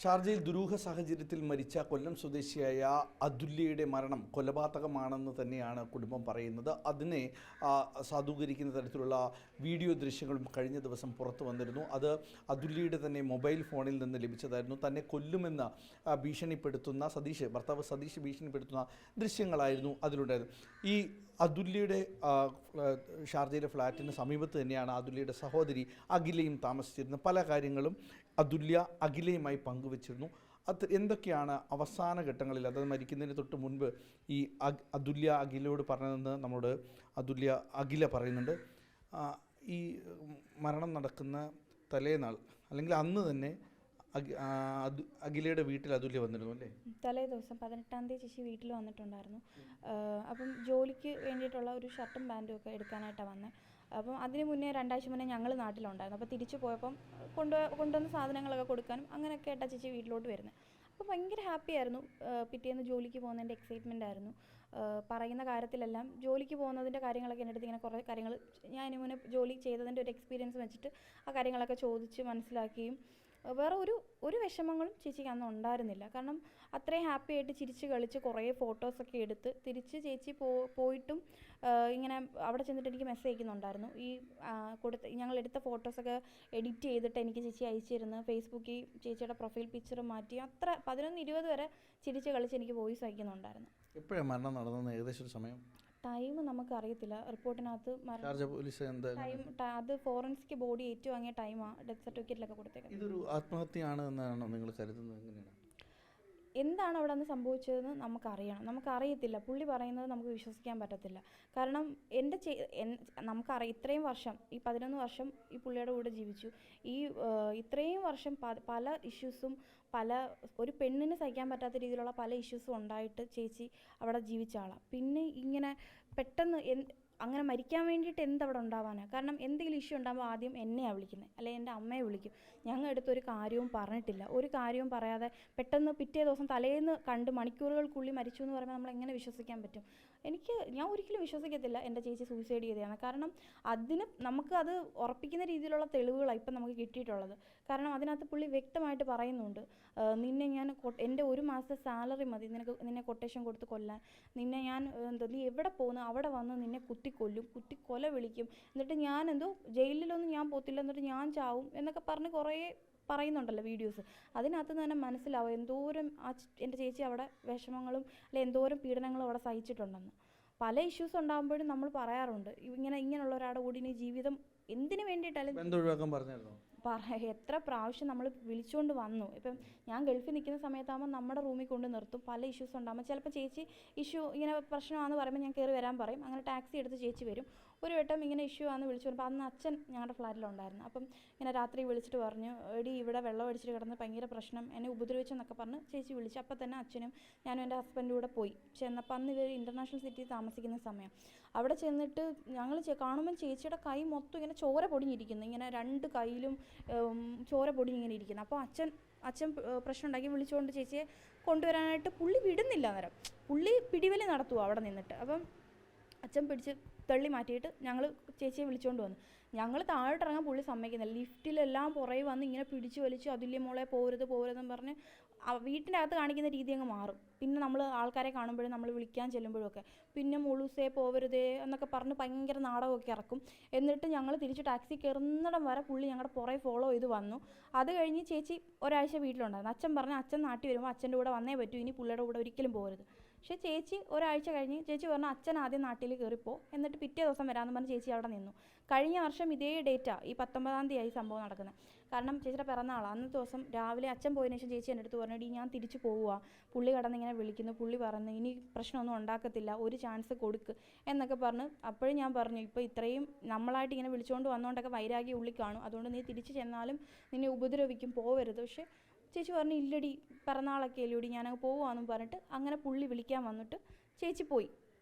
ഷാർജയിൽ ദുരൂഹ സാഹചര്യത്തിൽ മരിച്ച കൊല്ലം സ്വദേശിയായ അതുല്യയുടെ മരണം കൊലപാതകമാണെന്ന് തന്നെയാണ് കുടുംബം പറയുന്നത്. അതിനെ സാധൂകരിക്കുന്ന തരത്തിലുള്ള വീഡിയോ ദൃശ്യങ്ങളും കഴിഞ്ഞ ദിവസം പുറത്തു വന്നിരുന്നു. അത് അതുല്യയുടെ തന്നെ മൊബൈൽ ഫോണിൽ നിന്ന് ലഭിച്ചതായിരുന്നു. തന്നെ കൊല്ലുമെന്ന് ഭീഷണിപ്പെടുത്തുന്ന ഭർത്താവ് സതീഷ് ഭീഷണിപ്പെടുത്തുന്ന ദൃശ്യങ്ങളായിരുന്നു അതിലുണ്ടായത്. ഈ അതുല്യയുടെ ഷാർജയിലെ ഫ്ലാറ്റിന് സമീപത്ത് തന്നെയാണ് അതുല്യയുടെ സഹോദരി അഖിലയും താമസിച്ചിരുന്നത്. പല കാര്യങ്ങളും അതുല്യ അഖിലയുമായി പങ്കുവച്ചിരുന്നു. അത് എന്തൊക്കെയാണ് അവസാന ഘട്ടങ്ങളിൽ, അതായത് മരിക്കുന്നതിന് തൊട്ട് മുൻപ് ഈ അതുല്യ അഖിലയോട് പറഞ്ഞതെന്ന് നമ്മളോട് അഖില പറയുന്നുണ്ട്. ഈ മരണം നടക്കുന്ന തലേനാൾ അല്ലെങ്കിൽ അന്ന് തന്നെ അഖിലയുടെ വീട്ടിൽ അതുല്യ വന്നിരുന്നു അല്ലേ? തലേ ദിവസം 18-ാം തീയതി ചേച്ചി വീട്ടിൽ വന്നിട്ടുണ്ടായിരുന്നു. അപ്പം ജോലിക്ക് വേണ്ടിയിട്ടുള്ള ഒരു ഷർട്ടും പാൻറ്റും ഒക്കെ എടുക്കാനായിട്ടാണ് വന്നത്. അപ്പം അതിന് മുന്നേ 2 ആഴ്ച മുന്നേ ഞങ്ങൾ നാട്ടിലുണ്ടായിരുന്നു. അപ്പോൾ തിരിച്ചു പോയപ്പം കൊണ്ടുവന്ന സാധനങ്ങളൊക്കെ കൊടുക്കാനും അങ്ങനെയൊക്കെ ആയിട്ടാണ് ചേച്ചി വീട്ടിലോട്ട് വരുന്നത്. അപ്പോൾ ഭയങ്കര ഹാപ്പി ആയിരുന്നു. പിറ്റേന്ന് ജോലിക്ക് പോകുന്നതിൻ്റെ എക്സൈറ്റ്മെൻ്റ് ആയിരുന്നു. പറയുന്ന കാര്യത്തിലെല്ലാം ജോലിക്ക് പോകുന്നതിൻ്റെ കാര്യങ്ങളൊക്കെ എൻ്റെ അടുത്ത് ഇങ്ങനെ കുറേ കാര്യങ്ങൾ ഞാൻ ഇതിന് മുന്നേ ജോലി ചെയ്തതിൻ്റെ ഒരു എക്സ്പീരിയൻസ് വെച്ചിട്ട് ആ കാര്യങ്ങളൊക്കെ ചോദിച്ച് മനസ്സിലാക്കുകയും വേറെ ഒരു വിഷമങ്ങളും ചേച്ചിക്ക് അന്ന് ഉണ്ടായിരുന്നില്ല. കാരണം അത്രയും ഹാപ്പി ആയിട്ട് ചിരിച്ച് കളിച്ച് കുറേ ഫോട്ടോസൊക്കെ എടുത്ത് തിരിച്ച് ചേച്ചി പോയിട്ടും ഇങ്ങനെ അവിടെ ചെന്നിട്ട് എനിക്ക് മെസ്സേജ് അയക്കുന്നുണ്ടായിരുന്നു. ഈ ഞങ്ങൾ എടുത്ത ഫോട്ടോസൊക്കെ എഡിറ്റ് ചെയ്തിട്ട് എനിക്ക് ചേച്ചി അയച്ചിരുന്നു. ഫേസ്ബുക്കിൽ ചേച്ചിയുടെ പ്രൊഫൈൽ പിക്ചർ മാറ്റി അത്ര 11-20 വരെ ചിരിച്ച് കളിച്ച് എനിക്ക് വോയിസ് അയക്കുന്നുണ്ടായിരുന്നു. എപ്പോഴാണ് മരണം നടന്നത്? ഏകദേശം ഒരു സമയം ടൈം നമുക്കറിയത്തില്ല. റിപ്പോർട്ടിനകത്ത് ടൈം അത് ഫോറൻസിക് ബോഡി ഏറ്റുവാങ്ങിയ ടൈമാണ് ഡെത്ത് സർട്ടിഫിക്കറ്റിലൊക്കെ കൊടുത്തേക്കുന്നത്. ഇതൊരു ആത്മഹത്യയാണ് എന്നാണോ നിങ്ങൾ കരുതുന്നത്? എങ്ങനെയാണ്, എന്താണ് അവിടെ നിന്ന് സംഭവിച്ചതെന്ന് നമുക്കറിയണം. നമുക്കറിയത്തില്ല. പുള്ളി പറയുന്നത് നമുക്ക് വിശ്വസിക്കാൻ പറ്റത്തില്ല. കാരണം ഇത്രയും വർഷം, ഈ 11 വർഷം ഈ പുള്ളിയുടെ കൂടെ ജീവിച്ചു. ഈ ഇത്രയും വർഷം പല ഇഷ്യൂസും ഒരു പെണ്ണിന് സഹിക്കാൻ പറ്റാത്ത രീതിയിലുള്ള പല ഇഷ്യൂസും ഉണ്ടായിട്ട് ചേച്ചി അവിടെ ജീവിച്ച ആളാണ്. പിന്നെ ഇങ്ങനെ പെട്ടെന്ന് അങ്ങനെ മരിക്കാൻ വേണ്ടിയിട്ട് എന്തവിടെ ഉണ്ടാവാനാണ്? കാരണം എന്തെങ്കിലും ഇഷ്യൂ ഉണ്ടാകുമ്പോൾ ആദ്യം എന്നെയാണ് വിളിക്കുന്നത്, അല്ലെങ്കിൽ എൻ്റെ അമ്മയെ വിളിക്കും. ഞങ്ങൾ അടുത്തൊരു കാര്യവും പറഞ്ഞിട്ടില്ല. ഒരു കാര്യവും പറയാതെ പെട്ടെന്ന് പിറ്റേ ദിവസം തലേന്ന് കണ്ട് മണിക്കൂറുകൾക്കുള്ളിൽ മരിച്ചു എന്ന് പറയുമ്പോൾ നമ്മൾ എങ്ങനെ വിശ്വസിക്കാൻ പറ്റും? ഞാൻ ഒരിക്കലും വിശ്വസിക്കത്തില്ല എൻ്റെ ചേച്ചി സൂയിസൈഡ് ചെയ്തതാണ്. കാരണം നമുക്ക് അത് ഉറപ്പിക്കുന്ന രീതിയിലുള്ള തെളിവുകളാണ് ഇപ്പം നമുക്ക് കിട്ടിയിട്ടുള്ളത്. കാരണം അതിനകത്ത് പുള്ളി വ്യക്തമായിട്ട് പറയുന്നുണ്ട്, നിന്നെ ഞാൻ എൻ്റെ 1 മാസത്തെ സാലറി മതി നിന്നെ കൊട്ടേഷൻ കൊടുത്ത് കൊല്ലാൻ. നിന്നെ ഞാൻ നീ എവിടെ പോകുന്നു അവിടെ വന്ന് നിന്നെ കുത്തിക്കൊല വിളിക്കും. എന്നിട്ട് ഞാൻ ജയിലിലൊന്നും ഞാൻ പോത്തില്ല, എന്നിട്ട് ഞാൻ ചാവും എന്നൊക്കെ പറഞ്ഞ് കുറേ പറയുന്നുണ്ടല്ലോ വീഡിയോസ്. അതിനകത്ത് തന്നെ മനസ്സിലാവും എന്തോരം എൻ്റെ ചേച്ചി അവിടെ വിഷമങ്ങളും അല്ലെ എന്തോരം പീഡനങ്ങളും അവിടെ സഹിച്ചിട്ടുണ്ടെന്ന്. പല ഇഷ്യൂസ് ഉണ്ടാകുമ്പോഴും നമ്മൾ പറയാറുണ്ട്, ഇങ്ങനെയുള്ള ഒരാളുടെ കൂടി ഇനി ജീവിതം എന്തിനു വേണ്ടിയിട്ടാലും എത്ര പ്രാവശ്യം നമ്മൾ വിളിച്ചുകൊണ്ട് വന്നു. ഇപ്പം ഞാൻ ഗൾഫിൽ നിൽക്കുന്ന സമയത്താകുമ്പോൾ നമ്മുടെ റൂമിൽ കൊണ്ട് നിർത്തും. പല ഇഷ്യൂസ് ഉണ്ടാകുമ്പോൾ ചിലപ്പോൾ ചേച്ചി ഇങ്ങനെ പ്രശ്നമാണെന്ന് പറയുമ്പോൾ ഞാൻ കയറി വരാൻ പറയും. അങ്ങനെ ടാക്സി എടുത്ത് ചേച്ചി വരും. ഒരു വട്ടം ഇങ്ങനെ ഇഷ്യൂ ആണെന്ന് വിളിച്ചു വരുമ്പോൾ അന്ന് അച്ഛൻ ഞങ്ങളുടെ ഫ്ലാറ്റിലുണ്ടായിരുന്നു. അപ്പം ഇങ്ങനെ രാത്രി വിളിച്ചിട്ട് പറഞ്ഞു, എടി ഇവിടെ വെള്ളം അടിച്ചിട്ട് കിടന്ന് ഭയങ്കര പ്രശ്നം, എന്നെ ഉപദ്രവിച്ചെന്നൊക്കെ പറഞ്ഞ് ചേച്ചി വിളിച്ചു. അപ്പം തന്നെ അച്ഛനും ഞാനും എൻ്റെ ഹസ്ബൻഡും കൂടെ പോയി ചെന്നപ്പോൾ അന്ന് ഇവർ ഇൻ്റർനാഷണൽ സിറ്റിയിൽ താമസിക്കുന്ന സമയം. അവിടെ ചെന്നിട്ട് ഞങ്ങൾ കാണുമ്പം ചേച്ചിയുടെ കൈ മൊത്തം ഇങ്ങനെ ചോര പൊടിഞ്ഞിരിക്കുന്നു. ഇങ്ങനെ 2 കൈയിലും ചോര പൊടിഞ്ഞിങ്ങനെ ഇരിക്കുന്നു. അപ്പോൾ അച്ഛൻ പ്രശ്നം ഉണ്ടാക്കി വിളിച്ചുകൊണ്ട് ചേച്ചിയെ കൊണ്ടുവരാനായിട്ട് പുള്ളി വിടുന്നില്ല. അന്നേരം പുള്ളി പിടിവലി നടത്തുക അവിടെ നിന്നിട്ട്. അപ്പം അച്ഛൻ പിടിച്ച് തള്ളി മാറ്റിയിട്ട് ഞങ്ങൾ ചേച്ചിയെ വിളിച്ചുകൊണ്ട് വന്നു. ഞങ്ങൾ താഴോട്ടിറങ്ങാൻ പുള്ളി സമ്മതിക്കുന്നില്ല. ലിഫ്റ്റിലെല്ലാം പുറകെ വന്ന് ഇങ്ങനെ പിടിച്ച് വലിച്ച് അതുല്യ മോളെ പോരുതെന്ന് പറഞ്ഞ് വീട്ടിൻ്റെ അകത്ത് കാണിക്കുന്ന രീതി അങ്ങ് മാറും. പിന്നെ നമ്മൾ ആൾക്കാരെ കാണുമ്പോഴും നമ്മൾ വിളിക്കാൻ ചെല്ലുമ്പോഴൊക്കെ പിന്നെ മുളുസേ പോവരുതേ എന്നൊക്കെ പറഞ്ഞ് ഭയങ്കര നാടകമൊക്കെ ഇറക്കും. എന്നിട്ട് ഞങ്ങൾ തിരിച്ച് ടാക്സി കയറുന്നിടം വരെ പുള്ളി ഞങ്ങളുടെ പുറകെ ഫോളോ ചെയ്ത് വന്നു. അത് കഴിഞ്ഞ് ചേച്ചി ഒരാഴ്ച വീട്ടിലുണ്ടായിരുന്നു. അച്ഛൻ പറഞ്ഞു അച്ഛൻ നാട്ടിൽ വരുമ്പോൾ അച്ഛൻ്റെ കൂടെ വന്നേ പറ്റൂ, ഇനി പുള്ളിയുടെ കൂടെ ഒരിക്കലും പോകരുത്. പക്ഷേ ചേച്ചി ഒരാഴ്ച കഴിഞ്ഞ് ചേച്ചി പറഞ്ഞു അച്ഛൻ ആദ്യം നാട്ടിൽ കയറിപ്പോ, എന്നിട്ട് പിറ്റേ ദിവസം വരാമെന്ന് പറഞ്ഞ് ചേച്ചി അവിടെ നിന്നു. കഴിഞ്ഞ വർഷം ഇതേ ഡേറ്റാണ്, ഈ 19-ാം തീയതി സംഭവം നടക്കുന്നത്. കാരണം ചേച്ചിയുടെ പിറന്നാളാണ്. അന്നത്തെ ദിവസം രാവിലെ അച്ഛൻ പോയതിനു ശേഷം ചേച്ചി എൻ്റെ അടുത്ത് പറഞ്ഞു, ഞാൻ തിരിച്ചു പോവുക, പുള്ളി കടന്നിങ്ങനെ വിളിക്കുന്നു, പുള്ളി പറഞ്ഞു ഇനി പ്രശ്നമൊന്നും ഉണ്ടാക്കത്തില്ല, ഒരു ചാൻസ് കൊടുക്ക് എന്നൊക്കെ പറഞ്ഞ്. അപ്പോഴും ഞാൻ പറഞ്ഞു, ഇപ്പോൾ ഇത്രയും നമ്മളായിട്ട് ഇങ്ങനെ വിളിച്ചുകൊണ്ട് വന്നുകൊണ്ടൊക്കെ വൈരാഗ്യം ഉള്ളിൽ കാണും, അതുകൊണ്ട് നീ തിരിച്ച് ചെന്നാലും നിന്നെ ഉപദ്രവിക്കും, പോവരുത്. പക്ഷേ ചേച്ചി പറഞ്ഞു ഇല്ലടി, പിറന്നാളൊക്കെ അല്ലേടി, ഞാനങ്ങ് പോവുകയെന്നും പറഞ്ഞിട്ട് അങ്ങനെ പുള്ളി വിളിക്കാൻ വന്നിട്ട് ചേച്ചി പോയി.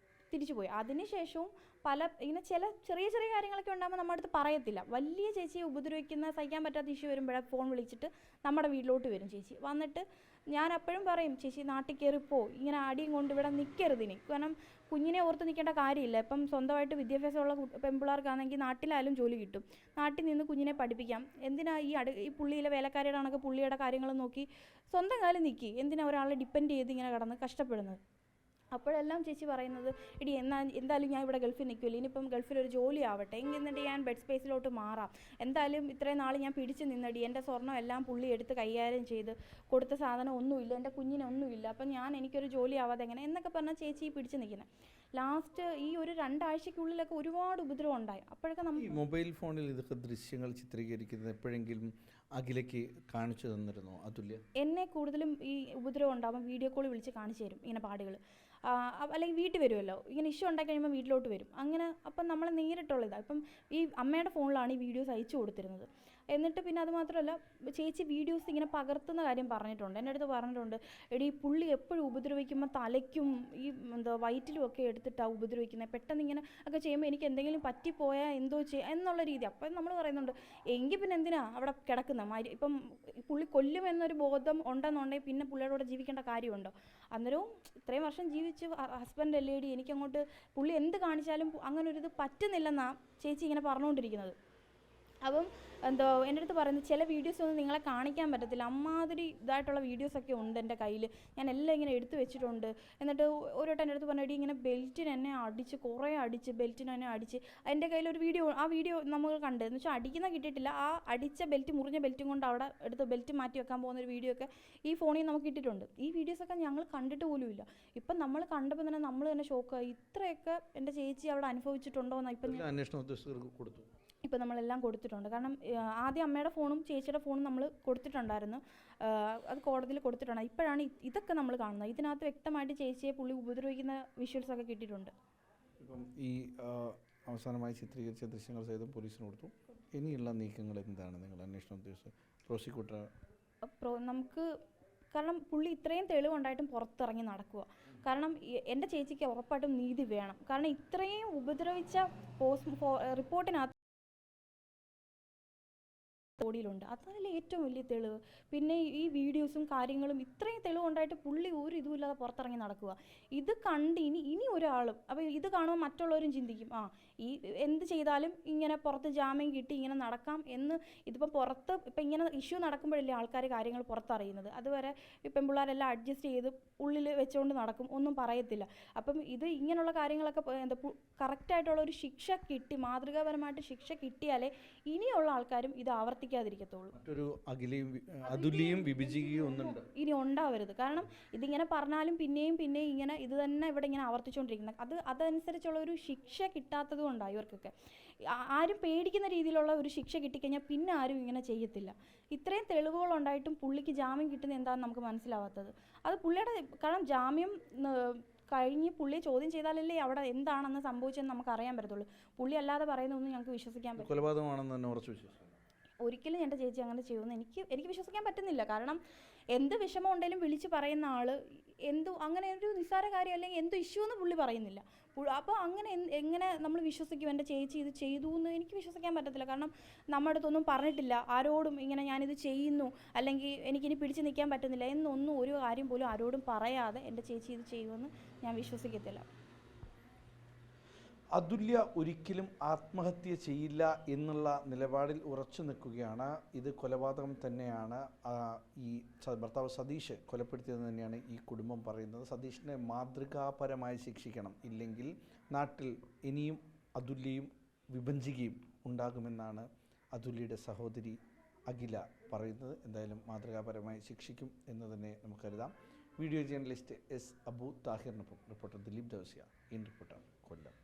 തിരിച്ചു പോയി. അതിനുശേഷവും ഇങ്ങനെ ചില ചെറിയ ചെറിയ കാര്യങ്ങളൊക്കെ ഉണ്ടാകുമ്പോൾ നമ്മുടെ അടുത്ത് പറയത്തില്ല. വലിയ ചേച്ചിയെ ഉപദ്രവിക്കുന്ന സഹിക്കാൻ പറ്റാത്ത ഇഷ്യൂ വരുമ്പോഴേ ഫോൺ വിളിച്ചിട്ട് നമ്മുടെ വീട്ടിലോട്ട് വരും ചേച്ചി. വന്നിട്ട് ഞാൻ അപ്പോഴും പറയും, ചേച്ചി നാട്ടിൽ കയറിപ്പോ, ഇങ്ങനെ അടിയും കൊണ്ട് ഇവിടെ നിൽക്കരുതിനി. കാരണം കുഞ്ഞിനെ ഓർത്ത് നിൽക്കേണ്ട കാര്യമില്ല. ഇപ്പം സ്വന്തമായിട്ട് വിദ്യാഭ്യാസമുള്ള പെൺപിള്ളേർക്കാണെങ്കിൽ നാട്ടിലായാലും ജോലി കിട്ടും. നാട്ടിൽ നിന്ന് കുഞ്ഞിനെ പഠിപ്പിക്കാം. എന്തിനാ ഈ പുള്ളിയിലെ വേലക്കാരിയുടെ കണക്ക് പുള്ളിയുടെ കാര്യങ്ങൾ നോക്കി സ്വന്തം കാലം നിൽക്കി, എന്തിനാ ഒരാളെ ഡിപ്പെൻഡ് ചെയ്ത് ഇങ്ങനെ കിടന്ന് കഷ്ടപ്പെടുന്നത്? അപ്പോഴെല്ലാം ചേച്ചി പറയുന്നത്, എടി എന്തായാലും ഞാൻ ഇവിടെ ഗൾഫിൽ നിൽക്കില്ല, ഇനിയിപ്പം ഗൾഫിലൊരു ജോലി ആവട്ടെ, എന്നിട്ട് ഞാൻ ബെഡ് സ്പേസിലോട്ട് മാറാം. എന്തായാലും ഇത്രയും നാൾ ഞാൻ പിടിച്ച് നിന്നടി, എൻ്റെ സ്വർണ്ണം എല്ലാം പുള്ളി എടുത്ത് കൈകാര്യം ചെയ്ത് കൊടുത്ത സാധനം ഒന്നുമില്ല, എൻ്റെ കുഞ്ഞിനൊന്നുമില്ല, അപ്പം എനിക്കൊരു ജോലി ആവാതെ എങ്ങനെ എന്നൊക്കെ പറഞ്ഞാൽ ചേച്ചി പിടിച്ച് നിൽക്കുന്നത്. ലാസ്റ്റ് ഈ ഒരു 2 ആഴ്ചയ്ക്കുള്ളിലൊക്കെ ഒരുപാട് ഉപദ്രവം ഉണ്ടായി. അപ്പോഴൊക്കെ നമ്മൾ മൊബൈൽ ഫോണിൽ ഇതൊക്കെ ദൃശ്യങ്ങൾ ചിത്രീകരിക്കുന്നത് എപ്പോഴെങ്കിലും അഖിലയ്ക്ക് കാണിച്ചു തന്നിരുന്നോ അതുല്യ? എന്നെ കൂടുതലും ഈ ഉപദ്രവം ഉണ്ടാകുമ്പോൾ വീഡിയോ കോൾ വിളിച്ച് കാണിച്ചു തരും ഇങ്ങനെ പാടുകൾ. അല്ലെങ്കിൽ വീട്ടിൽ വരുമല്ലോ, ഇങ്ങനെ ഇഷ്യൂ ഉണ്ടാക്കി കഴിയുമ്പോൾ വീട്ടിലോട്ട് വരും. അങ്ങനെ അപ്പം നമ്മൾ നേരിട്ടുള്ള ഇതാണ്. ഇപ്പം ഈ അമ്മയുടെ ഫോണിലാണ് ഈ വീഡിയോസ് അയച്ചു കൊടുത്തിരുന്നത്. എന്നിട്ട് പിന്നെ അത് മാത്രമല്ല, ചേച്ചി വീഡിയോസ് ഇങ്ങനെ പകർത്തുന്ന കാര്യം പറഞ്ഞിട്ടുണ്ട്, എൻ്റെ അടുത്ത് പറഞ്ഞിട്ടുണ്ട്, എടി പുള്ളി എപ്പോഴും ഉപദ്രവിക്കുമ്പോൾ തലയ്ക്കും ഈ വയറ്റിലും ഒക്കെ എടുത്തിട്ടാണ് ഉപദ്രവിക്കുന്നത്, പെട്ടെന്ന് ഇങ്ങനെ ഒക്കെ ചെയ്യുമ്പോൾ എനിക്ക് എന്തെങ്കിലും പറ്റിപ്പോയാൽ എന്തോ എന്നുള്ള രീതി. അപ്പം നമ്മൾ പറയുന്നുണ്ട്, എങ്കിൽ പിന്നെ എന്തിനാ അവിടെ കിടക്കുന്നത്? ഇപ്പം പുള്ളി കൊല്ലുമെന്നൊരു ബോധം ഉണ്ടെന്നുണ്ടെങ്കിൽ പിന്നെ പുള്ളിയുടെ കൂടെ ജീവിക്കേണ്ട കാര്യമുണ്ടോ? അന്നേരവും ഇത്രയും വർഷം ജീവിച്ച് ഹസ്ബൻഡ് അല്ലേടി, എനിക്കങ്ങോട്ട് പുള്ളി എന്ത് കാണിച്ചാലും അങ്ങനെ ഒരു ഇത് പറ്റുന്നില്ലെന്നാണ് ചേച്ചി ഇങ്ങനെ പറഞ്ഞുകൊണ്ടിരിക്കുന്നത്. അപ്പം എൻ്റെ അടുത്ത് പറയുന്നത്, ചില വീഡിയോസ് ഒന്നും നിങ്ങളെ കാണിക്കാൻ പറ്റത്തില്ല, അമ്മാതിരി ഇതായിട്ടുള്ള വീഡിയോസൊക്കെ ഉണ്ട് എൻ്റെ കയ്യിൽ, ഞാൻ എല്ലാം ഇങ്ങനെ എടുത്തു വെച്ചിട്ടുണ്ട്. എന്നിട്ട് ഒരു വട്ടം എൻ്റെ അടുത്ത് പറഞ്ഞിട്ട് ഇങ്ങനെ ബെൽറ്റിന് എന്നെ അടിച്ച്, കുറേ അടിച്ച്, ബെൽറ്റിന് എന്നെ അടിച്ച്. എൻ്റെ കയ്യിലൊരു വീഡിയോ, ആ വീഡിയോ നമ്മൾ കണ്ട്, എന്ന് വെച്ചാൽ അടിക്കുന്ന കിട്ടിയിട്ടില്ല, ആ അടിച്ച ബെൽറ്റ്, മുറിഞ്ഞ ബെൽറ്റും കൊണ്ട് അവിടെ എടുത്ത് ബെൽറ്റ് മാറ്റി വെക്കാൻ പോകുന്നൊരു വീഡിയോ ഒക്കെ ഈ ഫോണിൽ നമുക്ക് ഇട്ടിട്ടുണ്ട്. ഈ വീഡിയോസൊക്കെ ഞങ്ങൾ കണ്ടിട്ട് പോലുമില്ല. ഇപ്പം നമ്മൾ കണ്ടപ്പോൾ തന്നെ നമ്മൾ തന്നെ ഷോക്കായി, ഇത്രയൊക്കെ എൻ്റെ ചേച്ചി അവിടെ അനുഭവിച്ചിട്ടുണ്ടോ എന്ന്. ഇപ്പം അന്വേഷണ ഉദ്യോഗസ്ഥർക്ക് കൊടുത്തു. ഇപ്പം നമ്മളെല്ലാം കൊടുത്തിട്ടുണ്ട്. കാരണം ആദ്യം അമ്മയുടെ ഫോണും ചേച്ചിയുടെ ഫോണും നമ്മൾ കൊടുത്തിട്ടുണ്ടായിരുന്നു, അത് കോടതിയിൽ കൊടുത്തിട്ടുണ്ട്. ഇപ്പോഴാണ് ഇതൊക്കെ നമ്മൾ കാണുന്നത്. ഇതിനകത്ത് വ്യക്തമായിട്ട് ചേച്ചിയെ പുള്ളി ഉപദ്രവിക്കുന്ന വിഷ്വൽസൊക്കെ കിട്ടിയിട്ടുണ്ട്. ഇപ്പം ഈ അവസാനമായി ചിത്രീകരിച്ച ദൃശ്യങ്ങൾ സഹിതം പോലീസിന് കൊടുത്തു. ഇനിയുള്ള നീക്കങ്ങൾ എന്താണ് നിങ്ങൾ അന്വേഷണ ഉദ്യോഗസ്ഥർ പ്രോസിക്യൂട്ടർ? നമുക്ക് കാരണം പുള്ളി ഇത്രയും തെളിവുണ്ടായിട്ടും പുറത്തിറങ്ങി നടക്കുക. കാരണം എൻ്റെ ചേച്ചിക്ക് ഉറപ്പായിട്ടും നീതി വേണം. കാരണം ഇത്രയും ഉപദ്രവിച്ച റിപ്പോർട്ടിനകത്ത് ബോഡിയിലുണ്ട്, അതല്ലേ ഏറ്റവും വലിയ തെളിവ്. പിന്നെ ഈ വീഡിയോസും കാര്യങ്ങളും ഇത്രയും തെളിവുണ്ടായിട്ട് പുള്ളി ഒരു ഇതുമില്ലാതെ പുറത്തിറങ്ങി നടക്കുക. ഇത് കണ്ട് ഇനി ഒരാളും, അപ്പോൾ ഇത് കാണുമ്പോൾ മറ്റുള്ളവരും ചിന്തിക്കും, ഈ എന്ത് ചെയ്താലും ഇങ്ങനെ പുറത്ത് ജാമ്യം കിട്ടി ഇങ്ങനെ നടക്കാം എന്ന്. ഇതിപ്പോൾ പുറത്ത് ഇപ്പം ഇങ്ങനെ ഇഷ്യൂ നടക്കുമ്പോഴല്ലേ ആൾക്കാർ കാര്യങ്ങൾ പുറത്തറിയുന്നത്. അതുവരെ ഈ പെൺപിള്ളേരെല്ലാം അഡ്ജസ്റ്റ് ചെയ്ത് ഉള്ളിൽ വെച്ചുകൊണ്ട് നടക്കും, ഒന്നും പറയത്തില്ല. അപ്പം ഇത് ഇങ്ങനെയുള്ള കാര്യങ്ങളൊക്കെ കറക്റ്റായിട്ടുള്ള ഒരു ശിക്ഷ കിട്ടി, മാതൃകാപരമായിട്ട് ശിക്ഷ കിട്ടിയാലേ ഇനിയുള്ള ആൾക്കാരും ഇത് ആവർത്തിക്കാതിരിക്കത്തുള്ളൂ. മറ്റൊരു അതുല്യയും വിഭജിക്കുകയും ഒന്നുണ്ട് ഇനി ഉണ്ടാവരുത്. കാരണം ഇതിങ്ങനെ പറഞ്ഞാലും പിന്നെയും ഇങ്ങനെ ഇത് തന്നെ ഇവിടെ ഇങ്ങനെ ആവർത്തിച്ചുകൊണ്ടിരിക്കുന്നത്. അതനുസരിച്ചുള്ള ഒരു ശിക്ഷ കിട്ടാത്തത് കൊണ്ടാണ് ഇവർക്കൊക്കെ. ആരും പേടിക്കുന്ന രീതിയിലുള്ള ഒരു ശിക്ഷ കിട്ടിക്കഴിഞ്ഞാൽ പിന്നെ ആരും ഇങ്ങനെ ചെയ്യത്തില്ല. ഇത്രയും തെളിവുകളുണ്ടായിട്ടും പുള്ളിക്ക് ജാമ്യം കിട്ടുന്നത് എന്താണെന്ന് നമുക്ക് മനസ്സിലാവാത്തത്. അത് പുള്ളിയുടെ കാരണം ജാമ്യം കഴിഞ്ഞ് പുള്ളിയെ ചോദ്യം ചെയ്താലല്ലേ അവിടെ എന്താണെന്ന് സംഭവിച്ചതെന്ന് നമുക്ക് അറിയാൻ പറ്റത്തുള്ളൂ. പുള്ളി അല്ലാതെ പറയുന്നതൊന്നും ഞങ്ങൾക്ക് വിശ്വസിക്കാൻ പറ്റില്ല. കൊലപാതകമാണെന്ന് തന്നെ ഉറച്ചു വിശ്വസിക്കുന്നു. ഒരിക്കലും എൻ്റെ ചേച്ചി അങ്ങനെ ചെയ്യുമെന്ന് എനിക്ക് വിശ്വസിക്കാൻ പറ്റുന്നില്ല. കാരണം എന്ത് വിഷമം ഉണ്ടെങ്കിലും വിളിച്ച് പറയുന്ന ആൾ അങ്ങനെ ഒരു നിസ്സാര കാര്യം അല്ലെങ്കിൽ എന്ത് ഇഷ്യൂ എന്ന് പുള്ളി പറയുന്നില്ല. അപ്പോൾ അങ്ങനെ എങ്ങനെ നമ്മൾ വിശ്വസിക്കും എൻ്റെ ചേച്ചി ഇത് ചെയ്തു എന്ന്? എനിക്ക് വിശ്വസിക്കാൻ പറ്റത്തില്ല. കാരണം നമ്മുടെ അടുത്തൊന്നും പറഞ്ഞിട്ടില്ല ആരോടും ഇങ്ങനെ ഞാനിത് ചെയ്യുന്നു, അല്ലെങ്കിൽ എനിക്കിനി പിടിച്ച് നിൽക്കാൻ പറ്റുന്നില്ല എന്നൊന്നും ഒരു കാര്യം പോലും ആരോടും പറയാതെ എൻ്റെ ചേച്ചി ഇത് ചെയ്യുമെന്ന് ഞാൻ വിശ്വസിക്കത്തില്ല. അതുല്യ ഒരിക്കലും ആത്മഹത്യ ചെയ്യില്ല എന്നുള്ള നിലപാടിൽ ഉറച്ചു നിൽക്കുകയാണ്. ഇത് കൊലപാതകം തന്നെയാണ്. ഈ ഭർത്താവ് സതീഷ് കൊലപ്പെടുത്തിയതെന്ന് തന്നെയാണ് ഈ കുടുംബം പറയുന്നത്. സതീഷിനെ മാതൃകാപരമായി ശിക്ഷിക്കണം, ഇല്ലെങ്കിൽ നാട്ടിൽ ഇനിയും അതുല്യയും വിഭജിക്കുകയും ഉണ്ടാകുമെന്നാണ് അതുല്യയുടെ സഹോദരി അഖില പറയുന്നത്. എന്തായാലും മാതൃകാപരമായി ശിക്ഷിക്കും എന്ന് തന്നെ നമുക്ക് കരുതാം. വീഡിയോ ജേർണലിസ്റ്റ് എസ് അബു താഹിറിനൊപ്പം റിപ്പോർട്ടർ ദിലീപ് ദൗസ്യ, ഇൻ റിപ്പോർട്ടർ, കൊല്ലം.